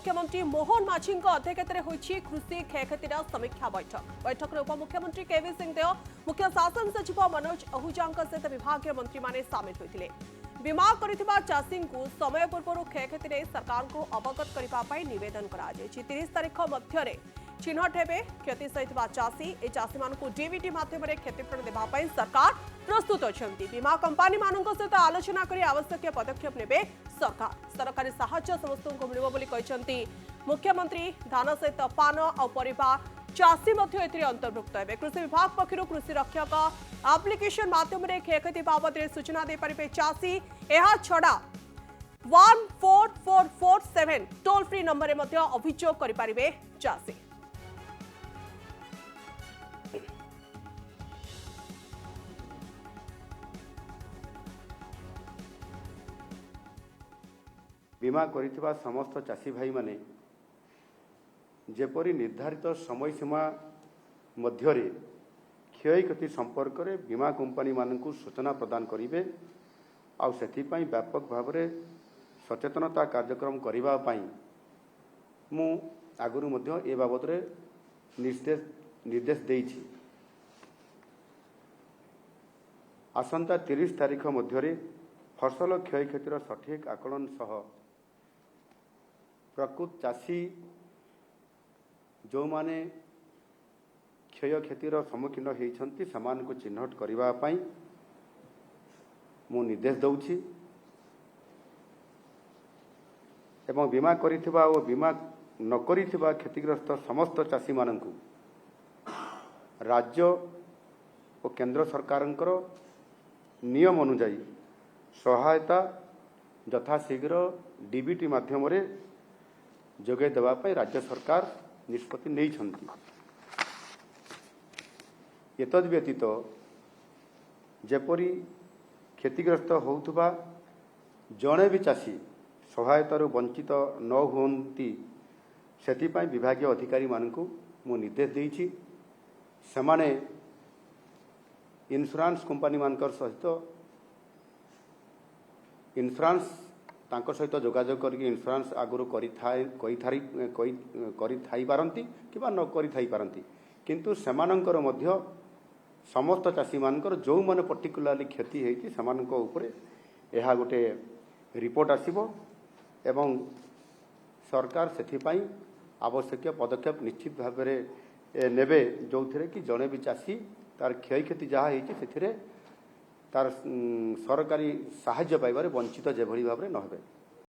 उपमुख्यमंत्री मोहन माझी अध्यक्षतार कृषि क्षयक्षतिर समीक्षा बैठक में उपमुख्यमंत्री केवी सिंहदेव मुख्य शासन सचिव मनोज आहूजा सहित विभाग मंत्री माने सामिल होते बीमा करिथिबा चाषी को समय पूर्व क्षयक्षति सरकार को अवगत करने निवेदन कर 30 तारीख मध्य चिन्हट हेबे क्षति सहित चाषी ए चाषी मान डीबीटी माध्यम क्षतिपूरण देवाई सरकार प्रस्तुत अच्छा बीमा कंपानी मान सहित आलोचना कर आवश्यक पदक्षेप नेबे सरकार सरकारी साहाय्य समस्त को मिलिबो बोली कहते मुख्यमंत्री धान सहित पान और परिबा चाषी अंतर्भुक्त हे कृषि विभाग पक्षर कृषि रक्षक आप्लिकेशन माध्यम क्षयक्षति बाबद सूचना दे पारे चाषी यह छड़ा 14447 टोल फ्री नंबर में अभियोग करें चाषी। बीमा करिथिबा समस्त चाषी भाई माने जेपरी निर्धारित समय सीमा मध्य क्षयक्षति संपर्क में बीमा कंपनी मानक सूचना प्रदान करेंगे आउ व्यापक भाव में सचेतनता कार्यक्रम करने मु आगुरी मध्य ए बाबद निर्देश देइछि। आसंता 30 तारीख मध्य फसल क्षयक्षतिर सठिक आकलन सह प्रकृत चाषी जो माने क्षयक्षतिर सम्मुखीन होती से चिन्हट करने मु निर्देश दौछि एवं बीमा करिथिबा और बीमा न करिथिबा क्षतिग्रस्त समस्त चाषी मानकु राज्य और केंद्र सरकारंकर नियम अनुजाई सहायता यथाशीघ्र डीबीटी माध्यम जोगे देवाई राज्य सरकार निष्पत्ति नहीं। एतद व्यतीत जेपरी क्षतिग्रस्त होउथबा जड़े भी चाषी सहायतार वंचित न होती से विभागीय अधिकारी मानकु मु निर्देश देइछि सेमाने इंश्योरेंस कंपनी मानकर सहित इंश्योरेंस तांको सहित जोगाजोग करके इंश्योरेंस आगुरी करि पारंती किबा न करि पारंती किंतु सेमानंकर मध्य समस्त चाषी मानकर जो माने पर्टिकुलरली क्षति होती सेमानंको उपरे यह गोटे रिपोर्ट आसीबो एवं सरकार सेथिपाई आवश्यक पदक्षेप निश्चित भाव में नेबे जो थे कि जड़े भी चाषी तार क्षयक्षति जहाँ होती तार सरकारी साहाय्य पाइबारे वंचित जेभली भाव में न हेबे।